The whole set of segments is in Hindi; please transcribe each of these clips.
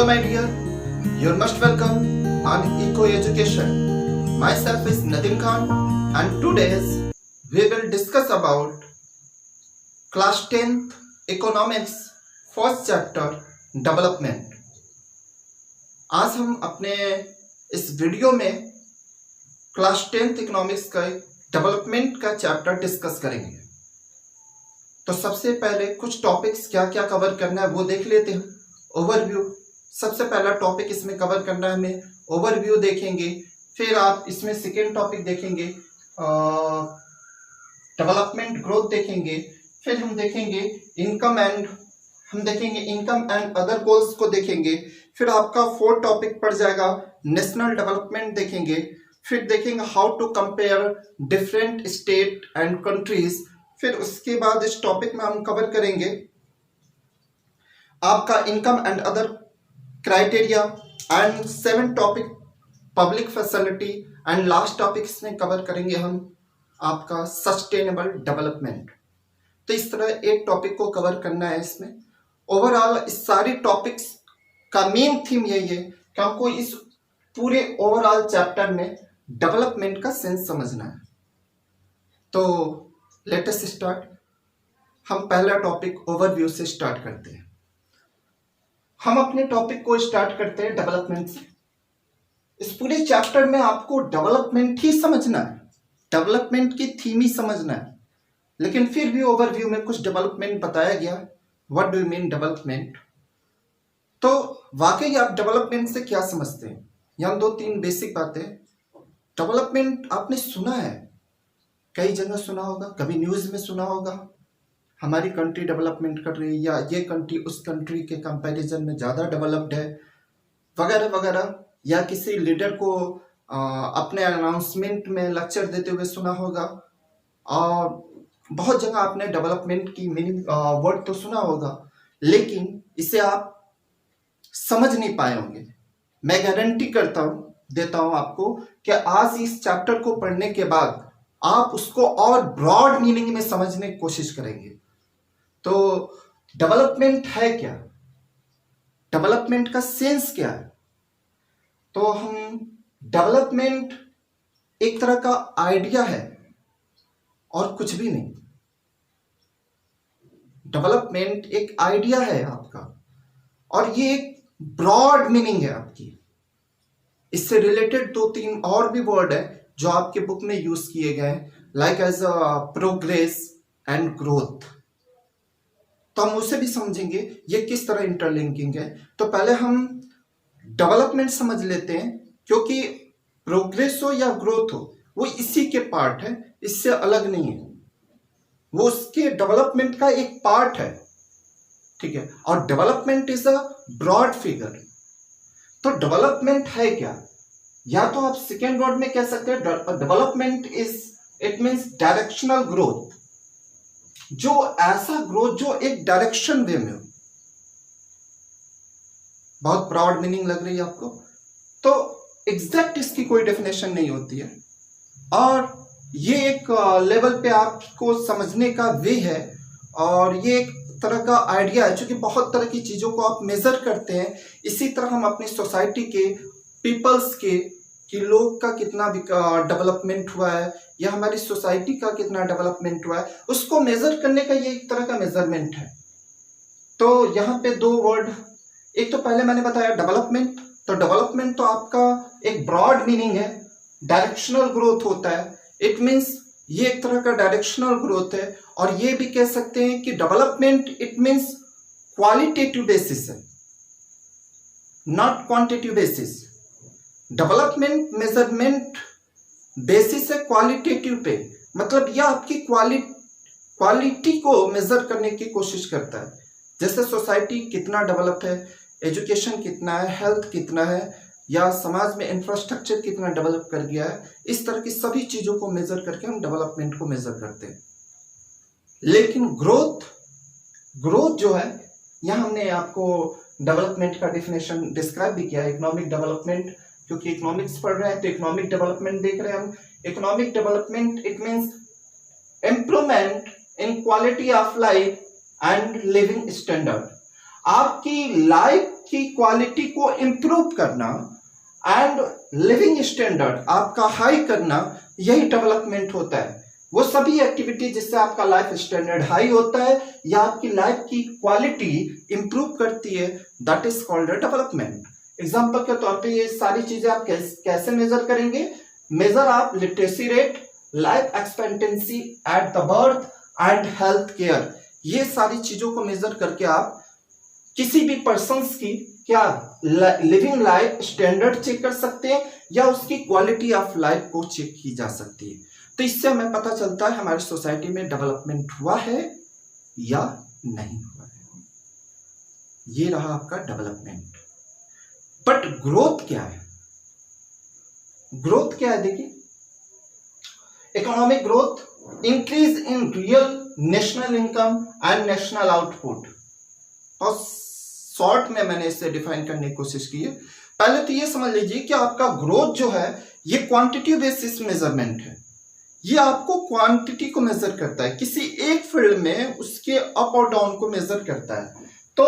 my dear, you're most welcome on Eco Education. Myself is Nadim Khan and today we will discuss about class 10th economics first chapter development. आज हम अपने इस वीडियो में क्लास 10th इकोनॉमिक्स का डेवलपमेंट का चैप्टर डिस्कस करेंगे। तो सबसे पहले कुछ टॉपिक्स क्या क्या कवर करना है वो देख लेते हैं। ओवरव्यू, सबसे पहला टॉपिक इसमें कवर करना है हमें, ओवरव्यू देखेंगे। फिर आप इसमें सेकेंड टॉपिक देखेंगे डेवलपमेंट ग्रोथ देखेंगे। फिर हम देखेंगे इनकम एंड अदर गोल्स को देखेंगे। फिर आपका फोर्थ टॉपिक पड़ जाएगा नेशनल डेवलपमेंट देखेंगे। फिर देखेंगे how to compare different state and countries. फिर उसके बाद इस टॉपिक में हम कवर करेंगे आपका income and other criteria and 7 topic public facility and last topic इसमें कवर करेंगे हम आपका सस्टेनेबल डेवलपमेंट। तो इस तरह 8 टॉपिक को कवर करना है इसमें। ओवरऑल इस सारी टॉपिक्स का मेन थीम यही है कि हमको इस पूरे ओवरऑल चैप्टर में डेवलपमेंट का सेंस समझना है। तो लेट अस स्टार्ट। हम पहला टॉपिक ओवरव्यू से स्टार्ट करते हैं। हम अपने टॉपिक को स्टार्ट करते हैं डेवलपमेंट से। इस पूरे चैप्टर में आपको डेवलपमेंट ही समझना है, डेवलपमेंट की थीम ही समझना है। लेकिन फिर भी ओवरव्यू में कुछ डेवलपमेंट बताया गया। What do you mean development? तो वाकई आप डेवलपमेंट से क्या समझते हैं? यहाँ 2-3 बेसिक बातें। डेवलपमेंट आपने सुना है, कई जगह सुना होगा, कभी न्यूज़ में सुना होगा हमारी कंट्री डेवलपमेंट कर रही है या ये कंट्री उस कंट्री के कंपैरिजन में ज़्यादा डेवलप्ड है वगैरह वगैरह, या किसी लीडर को अपने अनाउंसमेंट में लेक्चर देते हुए सुना होगा। और बहुत जगह आपने डेवलपमेंट की मीनिंग वर्ड तो सुना होगा, लेकिन इसे आप समझ नहीं पाए होंगे। मैं गारंटी देता हूं आपको कि आज इस चैप्टर को पढ़ने के बाद आप उसको और ब्रॉड मीनिंग में समझने की कोशिश करेंगे। तो डेवलपमेंट है क्या, डेवलपमेंट का सेंस क्या है? तो हम डेवलपमेंट एक तरह का आइडिया है और कुछ भी नहीं। डेवलपमेंट एक आइडिया है आपका और ये एक ब्रॉड मीनिंग है आपकी। इससे रिलेटेड 2-3 और भी वर्ड है जो आपके बुक में यूज किए गए हैं, like as progress and growth. तो हम उसे भी समझेंगे ये किस तरह इंटरलिंकिंग है। तो पहले हम डेवलपमेंट समझ लेते हैं, क्योंकि प्रोग्रेस हो या ग्रोथ हो वो इसी के पार्ट है, इससे अलग नहीं है। वो उसके डेवलपमेंट का एक पार्ट है, ठीक है। और development is a broad figure. तो डेवलपमेंट है क्या? या तो आप सेकेंड वर्ड में कह सकते हैं development it means directional growth, जो ऐसा ग्रोथ जो एक डायरेक्शन वे में हो। बहुत ब्रॉड मीनिंग लग रही है आपको? तो एग्जैक्ट इसकी कोई डेफिनेशन नहीं होती है और ये एक लेवल पे आपको समझने का वे है और ये एक तरह का आइडिया है, क्योंकि बहुत तरह की चीजों को आप मेजर करते हैं। इसी तरह हम अपनी सोसाइटी के पीपल्स के कि लोग का कितना डेवलपमेंट हुआ है या हमारी सोसाइटी का कितना डेवलपमेंट हुआ है, उसको मेजर करने का ये एक तरह का मेजरमेंट है। तो यहाँ पे 2 वर्ड, एक तो पहले मैंने बताया डेवलपमेंट। तो डेवलपमेंट तो आपका एक ब्रॉड मीनिंग है, डायरेक्शनल ग्रोथ होता है। इट मीन्स ये एक तरह का डायरेक्शनल ग्रोथ है। और ये भी कह सकते हैं कि development it means qualitative basis है, not quantitative basis. Development measurement basis है क्वालिटेटिव पे, मतलब यह आपकी क्वालिटी को मेजर करने की कोशिश करता है। जैसे सोसाइटी कितना डेवलप है, एजुकेशन कितना है, हेल्थ कितना है, या समाज में इंफ्रास्ट्रक्चर कितना डेवलप कर गया है, इस तरह की सभी चीजों को मेजर करके हम डेवलपमेंट को मेजर करते हैं। लेकिन ग्रोथ जो है, यहाँ हमने आपको डेवलपमेंट का डेफिनेशन डिस्क्राइब भी किया है। इकोनॉमिक डेवलपमेंट, क्योंकि इकोनॉमिक्स पढ़ रहे हैं तो इकोनॉमिक डेवलपमेंट देख रहे हैं हम। Economic development it means improvement in quality of life and living standard. आपकी लाइफ की क्वालिटी को इम्प्रूव करना एंड लिविंग स्टैंडर्ड आपका हाई करना, यही डेवलपमेंट होता है। वो सभी एक्टिविटी जिससे आपका लाइफ स्टैंडर्ड हाई होता है या आपकी लाइफ की क्वालिटी इंप्रूव करती है, that is called development. Example के तौर पे ये सारी चीजें आप कैसे मेजर करेंगे? मेजर आप literacy rate, life expectancy at the birth and health care, ये सारी चीजों को मेजर करके आप किसी भी पर्सन्स की क्या लिविंग लाइफ स्टैंडर्ड चेक कर सकते हैं या उसकी क्वालिटी ऑफ लाइफ को चेक की जा सकती है। तो इससे हमें पता चलता है हमारी सोसाइटी में डेवलपमेंट हुआ है या नहीं हुआ है। ये रहा आपका डेवलपमेंट। बट ग्रोथ क्या है? ग्रोथ क्या है? देखिए, economic growth, increase in real national income and national output. और शॉर्ट में मैंने इसे डिफाइन करने की कोशिश की है। पहले तो ये समझ लीजिए कि आपका ग्रोथ जो है ये क्वांटिटी बेसिस मेजरमेंट है। ये आपको क्वांटिटी को मेजर करता है, किसी एक फील्ड में उसके अप और डाउन को मेजर करता है। तो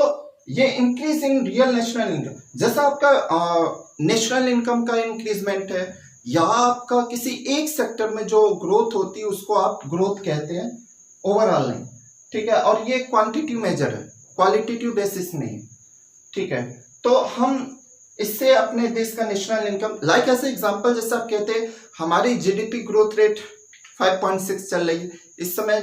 ये increase in real national income, जैसा आपका नेशनल इनकम का इंक्रीजमेंट है या आपका किसी एक सेक्टर में जो ग्रोथ होती है उसको आप ग्रोथ कहते हैं, ओवरऑल नहीं, ठीक है। और ये क्वांटिटी मेजर है, क्वालिटेटिव बेसिस नहीं, ठीक है। तो हम इससे अपने देश का नेशनल इनकम, लाइक ऐसे एग्जांपल जैसे आप कहते हैं हमारी जीडीपी ग्रोथ रेट 5.6 चल रही है इस समय,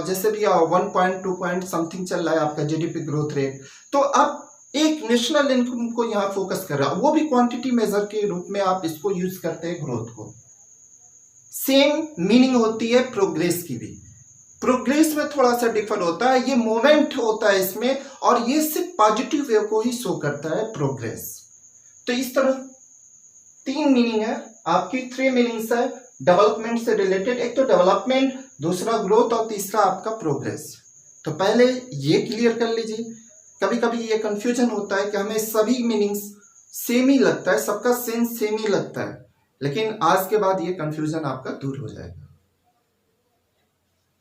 जैसे भी 1.2 पॉइंट समथिंग चल रहा है आपका जीडीपी ग्रोथ रेट। तो आप एक नेशनल इनकम को यहाँ फोकस कर रहा है, वो भी क्वांटिटी मेजर के रूप में आप इसको यूज करते हैं ग्रोथ को। सेम मीनिंग होती है प्रोग्रेस की भी। प्रोग्रेस में थोड़ा सा डिफर होता है, ये मोमेंट होता है इसमें, और ये सिर्फ पॉजिटिव वे को ही शो करता है प्रोग्रेस। तो इस तरह तीन मीनिंग है आपकी, 3 मीनिंग्स है डेवलपमेंट से रिलेटेड। एक तो डेवलपमेंट, दूसरा ग्रोथ और तीसरा आपका प्रोग्रेस। तो पहले ये क्लियर कर लीजिए। कभी कभी ये कंफ्यूजन होता है कि हमें सभी मीनिंग्स सेम ही लगता है, सबका सेंस सेम ही लगता है, लेकिन आज के बाद ये कंफ्यूजन आपका दूर हो जाएगा।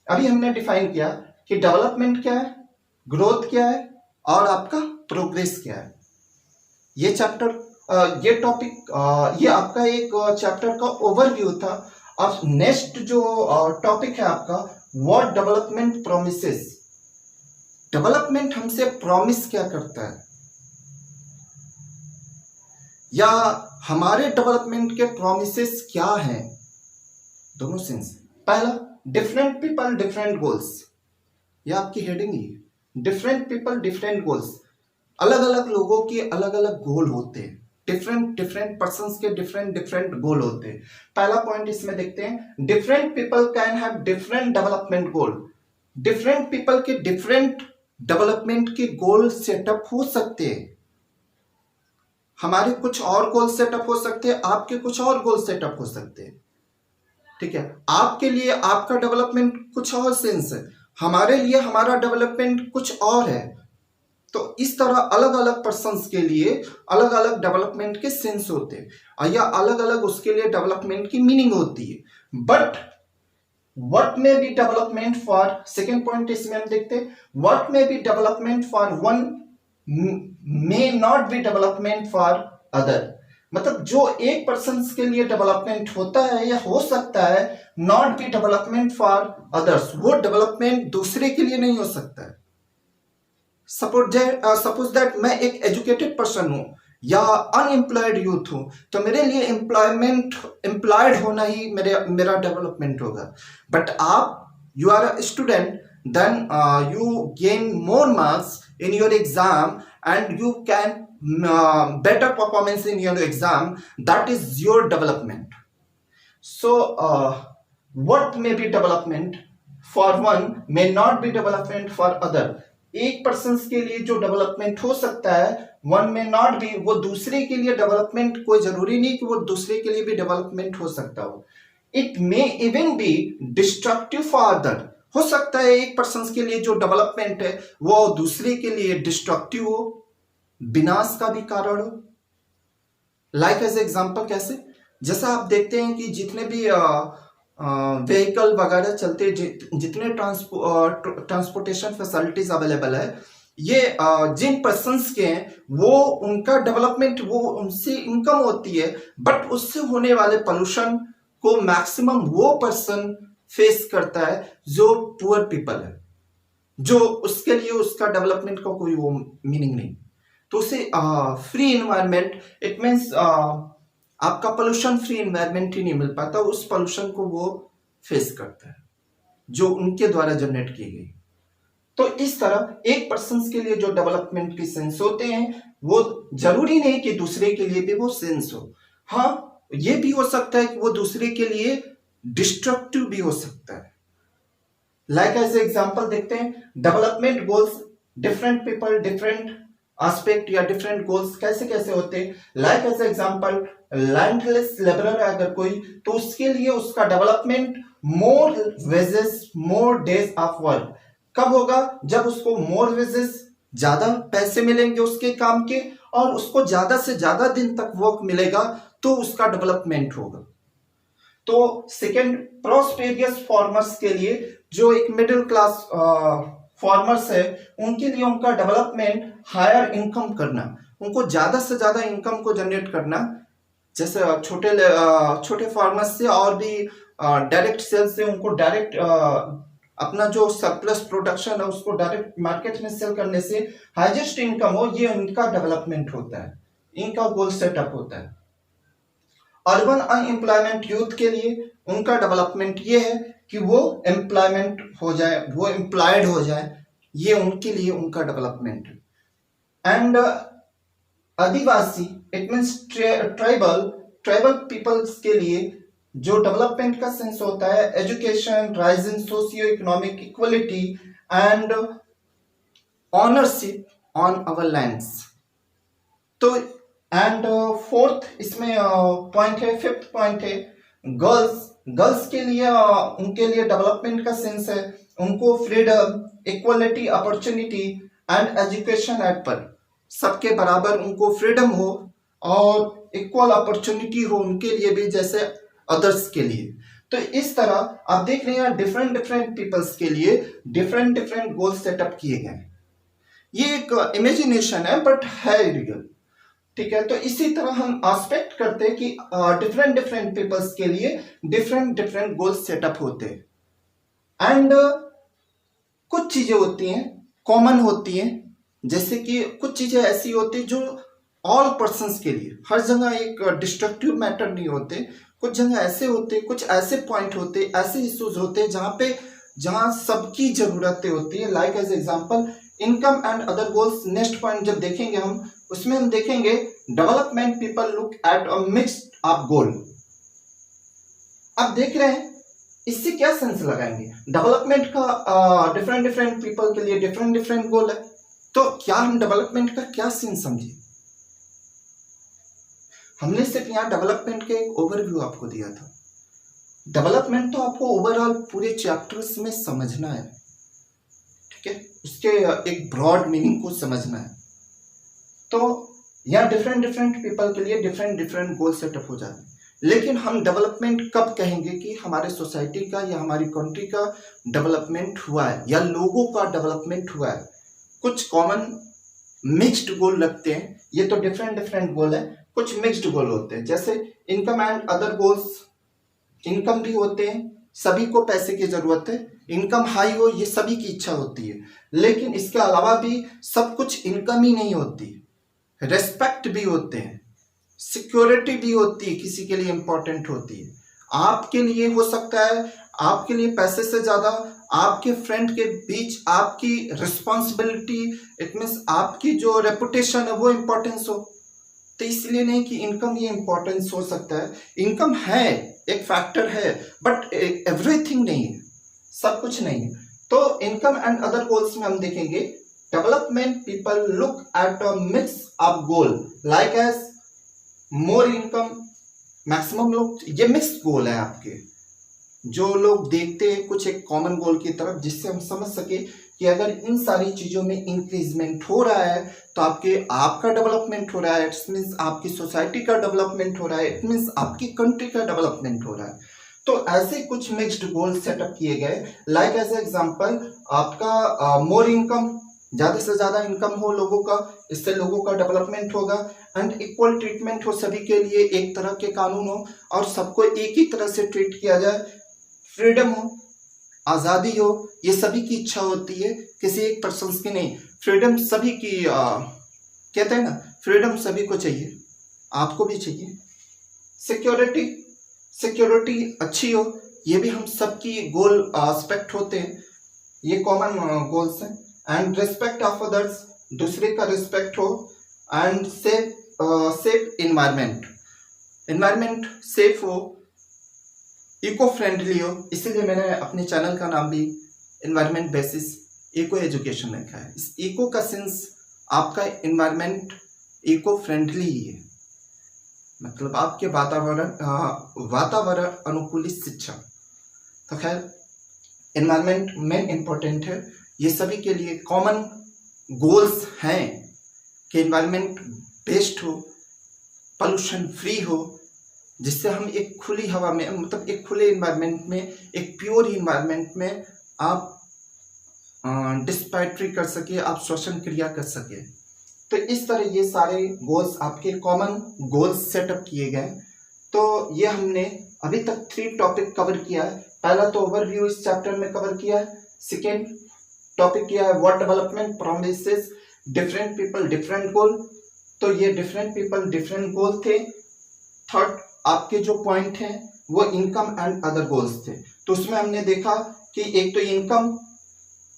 अभी हमने डिफाइन किया कि डेवलपमेंट क्या है, ग्रोथ क्या है और आपका प्रोग्रेस क्या है। ये चैप्टर, ये टॉपिक, ये आपका एक चैप्टर का ओवरव्यू था। अब नेक्स्ट जो टॉपिक है आपका, व्हाट डेवलपमेंट प्रॉमिसेस। डेवलपमेंट हमसे प्रॉमिस क्या करता है या हमारे डेवलपमेंट के प्रॉमिसेस क्या हैं, दोनों सेंस। पहला, डिफरेंट पीपल डिफरेंट गोल्स, ये आपकी हेडिंग ही है। डिफरेंट पीपल डिफरेंट गोल्स, अलग अलग लोगों के अलग अलग गोल होते हैं, डिफरेंट पर्सन्स के डिफरेंट गोल होते हैं। पहला पॉइंट इसमें देखते हैं, different people can have different development goal. Different people के डिफरेंट डेवलपमेंट के गोल सेटअप हो सकते हैं। हमारे कुछ और गोल सेटअप हो सकते हैं, आपके कुछ और गोल सेटअप हो सकते हैं, ठीक है। आपके लिए आपका डेवलपमेंट कुछ और सेंस है, हमारे लिए हमारा डेवलपमेंट कुछ और है। तो इस तरह अलग अलग पर्सन्स के लिए अलग अलग डेवलपमेंट के सेंस होते हैं या अलग अलग उसके लिए डेवलपमेंट की मीनिंग होती है। But what may be development for, second point इसमें हम देखते हैं, what may be development for one may not be development for other. मतलब जो एक पर्सन के लिए डेवलपमेंट होता है या हो सकता है, not be development for others, वो डेवलपमेंट दूसरे के लिए नहीं हो सकता है। सपोज दैट मैं एक एजुकेटेड पर्सन हूं या अनएम्प्लॉयड यूथ हूं, तो मेरे लिए एम्प्लॉयड होना ही मेरा डेवलपमेंट होगा। बट आप, you are a student, then you gain more marks in your exam and you can better performance in your exam, that is your development. So what may be development for one may not be development for other. एक पर्सन के लिए जो डेवलपमेंट हो सकता है, वन में नॉट बी, वो दूसरे के लिए डेवलपमेंट, कोई जरूरी नहीं कि वो दूसरे के लिए भी डेवलपमेंट हो सकता हो। It may even be destructive for other, हो सकता है एक पर्सन के लिए जो डेवलपमेंट है वो दूसरे के लिए डिस्ट्रक्टिव हो, विनाश का भी कारण हो। लाइक एज एग्जांपल कैसे, जैसा आप देखते हैं कि जितने भी व्हीकल वगैरह चलते हैं, जितने ट्रांसपोर्टेशन फैसिलिटीज अवेलेबल है, ये जिन पर्सन्स के हैं वो उनका डेवलपमेंट, वो उनसे इनकम होती है, बट उससे होने वाले पोल्यूशन को मैक्सिमम वो पर्सन फेस करता है जो पुअर पीपल है, जो उसके लिए उसका डेवलपमेंट का कोई वो मीनिंग नहीं। तो उसे फ्री इन्वायरमेंट, इट मीन्स आपका पोल्यूशन फ्री इन्वायरमेंट ही नहीं मिल पाता, उस पोल्यूशन को वो फेस करता है जो उनके द्वारा जनरेट की गई। तो इस तरह एक पर्सन के लिए जो डेवलपमेंट के सेंस होते हैं वो जरूरी नहीं कि दूसरे के लिए भी वो सेंस हो। हाँ, ये भी हो सकता है कि वो दूसरे के लिए डिस्ट्रक्टिव भी हो सकता है। लाइक एज एग्जांपल देखते हैं, development goals, different people different aspect या डिफरेंट गोल्स कैसे कैसे होते हैं। Like as example, landless labourer है अगर कोई, तो उसके लिए उसका development more wages, more days of work कब होगा, जब उसको मोर वेजेस, ज्यादा पैसे मिलेंगे उसके काम के, और उसको ज्यादा से ज्यादा दिन तक वर्क मिलेगा, तो उसका डेवलपमेंट होगा। तो सेकेंड, प्रॉस्पेरियस फार्मर्स के लिए, जो एक मिडिल क्लास फार्मर्स है, उनके लिए उनका डेवलपमेंट हायर इनकम करना, उनको ज्यादा से ज्यादा इनकम को जनरेट करना, जैसे छोटे फार्मर्स से और भी डायरेक्ट सेल से उनको डायरेक्ट अपना जो सरप्लस प्रोडक्शन है उसको डायरेक्ट मार्केट में सेल करने से हाईएस्ट इनकम हो, ये उनका डेवलपमेंट होता है, इनका गोल सेटअप होता है। अर्बन अनएम्प्लॉयमेंट यूथ के लिए उनका डेवलपमेंट ये है कि वो एम्प्लॉयमेंट हो जाए, वो एम्प्लॉयड हो जाए, ये उनके लिए उनका डेवलपमेंट है। एंड आदिवासी, इट मीन्स ट्राइबल पीपल्स के लिए जो डेवलपमेंट का सेंस होता है, education, rising socio economic equality and ownership on our lands. तो एंड फोर्थ इसमें पॉइंट है, फिफ्थ पॉइंट है, गर्ल्स के लिए उनके लिए डेवलपमेंट का सेंस है, उनको freedom, equality, opportunity and education at par, सबके बराबर उनको फ्रीडम हो और इक्वल अपॉर्चुनिटी हो उनके लिए भी जैसे अदर्स के लिए। तो इस तरह आप देख रहे हैं डिफरेंट पीपल्स के लिए डिफरेंट गोल सेटअप किए गए। ये एक इमेजिनेशन है बट है रियल, ठीक है। तो इसी तरह हम एस्पेक्ट करते हैं कि डिफरेंट पीपल्स के लिए डिफरेंट गोल सेटअप होते हैं। एंड कुछ चीजें होती हैं कॉमन होती हैं, जैसे कि कुछ चीजें ऐसी होती है जो ऑल पर्सन्स के लिए, हर जगह एक डिस्ट्रक्टिव मैटर नहीं होते, कुछ जगह ऐसे होते, कुछ ऐसे पॉइंट होते, ऐसे इश्यूज होते जहां सबकी जरूरतें होती है। Like as example, income and other goals. Next point जब देखेंगे हम, उसमें हम देखेंगे development people look at a mixed of goal. अब देख रहे हैं इससे क्या सेंस लगाएंगे, डेवलपमेंट का डिफरेंट पीपल के लिए डिफरेंट गोल है, तो क्या हम डेवलपमेंट का क्या सीन समझे। हमने सिर्फ यहाँ डेवलपमेंट के एक ओवरव्यू आपको दिया था। डेवलपमेंट तो आपको ओवरऑल पूरे चैप्टर्स में समझना है, ठीक है, उसके एक ब्रॉड मीनिंग को समझना है। तो यहाँ डिफरेंट पीपल के लिए डिफरेंट गोल सेटअप हो जाते हैं। लेकिन हम डेवलपमेंट कब कहेंगे कि हमारे सोसाइटी का या हमारी कंट्री का डेवलपमेंट हुआ है या लोगों का डेवलपमेंट हुआ है। कुछ कॉमन मिक्स्ड गोल रखते हैं, ये तो डिफरेंट गोल है, कुछ मिक्स्ड गोल होते हैं, जैसे income and other goals. Income भी होते हैं, सभी को पैसे की जरूरत है, इनकम हाई हो ये सभी की इच्छा होती है, लेकिन इसके अलावा भी सब कुछ इनकम ही नहीं होती, रेस्पेक्ट भी होते हैं, सिक्योरिटी भी होती है, किसी के लिए इंपॉर्टेंट होती है। आपके लिए हो सकता है, आपके लिए पैसे से ज्यादा आपके फ्रेंड के बीच आपकी रिस्पॉन्सिबिलिटी, इट मीन्स आपकी जो रेपुटेशन है वो इंपॉर्टेंस हो। तो इसलिए नहीं कि इनकम ये इंपॉर्टेंस हो सकता है, इनकम है एक फैक्टर है बट एवरीथिंग नहीं है, सब कुछ नहीं है। तो इनकम एंड अदर गोल्स में हम देखेंगे development people look at a mix of goal like as more income, maximum लोग, ये मिक्स गोल है आपके, जो लोग देखते हैं कुछ एक कॉमन गोल की तरफ, जिससे हम समझ सके कि अगर इन सारी चीजों में इंक्रीजमेंट हो रहा है तो आपका डेवलपमेंट हो रहा है, इट मीन्स आपकी सोसाइटी का डेवलपमेंट हो रहा है, इट मीन्स आपकी कंट्री का डेवलपमेंट हो रहा है। तो ऐसे कुछ मिक्स्ड गोल सेटअप किए गए। लाइक एज एग्जांपल आपका मोर इनकम, ज़्यादा से ज़्यादा इनकम हो लोगों का, इससे लोगों का डेवलपमेंट होगा। एंड इक्वल ट्रीटमेंट हो सभी के लिए, एक तरह के कानून हो और सबको एक ही तरह से ट्रीट किया जाए। फ्रीडम हो, आज़ादी हो, ये सभी की इच्छा होती है, किसी एक पर्सन की नहीं। फ्रीडम सभी की कहते हैं ना, फ्रीडम सभी को चाहिए, आपको भी चाहिए। सिक्योरिटी, सिक्योरिटी अच्छी हो, ये भी हम सबकी गोल एस्पेक्ट होते हैं, ये कॉमन गोल्स हैं। एंड रिस्पेक्ट ऑफ अदर्स, दूसरे का रिस्पेक्ट हो। And safe environment, environment safe हो, इको फ्रेंडली हो, इसीलिए मैंने अपने चैनल का नाम भी इन्वायरमेंट बेसिस इको एजुकेशन रखा है। इस इको का सेंस आपका इन्वायरमेंट इको फ्रेंडली ही है, मतलब आपके वातावरण अनुकूलित शिक्षा। तो खैर इन्वायरमेंट मेन इम्पोर्टेंट है, ये सभी के लिए कॉमन गोल्स हैं कि इन्वायरमेंट बेस्ड हो, पोल्यूशन फ्री हो, जिससे हम एक खुली हवा में, मतलब एक खुले इन्वायरमेंट में, एक प्योर इन्वायरमेंट में आप डिस्पाइट्री कर सके, आप श्वसन क्रिया कर सके। तो इस तरह ये सारे गोल्स आपके कॉमन गोल्स सेटअप किए गए। तो ये हमने अभी तक 3 टॉपिक कवर किया है। पहला तो ओवरव्यू इस चैप्टर में कवर किया है। सेकेंड टॉपिक किया है what development promises different people different गोल, तो ये डिफरेंट पीपल डिफरेंट गोल थे। थर्ड आपके जो पॉइंट हैं वो इनकम एंड अदर गोल्स थे। तो उसमें हमने देखा कि एक तो इनकम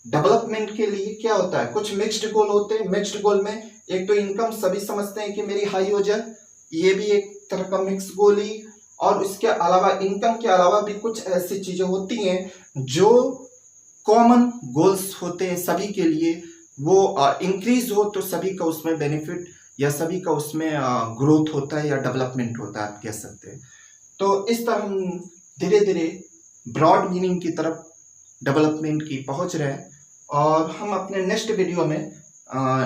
डेवलपमेंट के लिए क्या होता है, कुछ मिक्स्ड गोल होते हैं। मिक्स्ड गोल में एक तो इनकम सभी समझते हैं कि मेरी हाई हो जाए, ये भी एक तरह का मिक्स गोल ही। और उसके अलावा इनकम के अलावा भी कुछ ऐसी चीजें होती हैं जो कॉमन गोल्स होते हैं सभी के लिए, वो इंक्रीज हो तो सभी का उसमें बेनिफिट या सभी का उसमें ग्रोथ होता है या डेवलपमेंट होता है, आप कह सकते हैं। तो इस तरह हम धीरे धीरे ब्रॉड मीनिंग की तरफ डेवलपमेंट की पहुंच रहे हैं। और हम अपने नेक्स्ट वीडियो में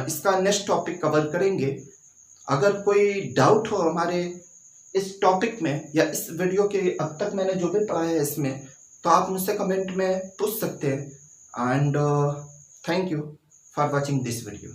इसका नेक्स्ट टॉपिक कवर करेंगे। अगर कोई डाउट हो हमारे इस टॉपिक में या इस वीडियो के अब तक मैंने जो भी पढ़ा है इसमें, तो आप मुझसे कमेंट में पूछ सकते हैं। And thank you for watching this video.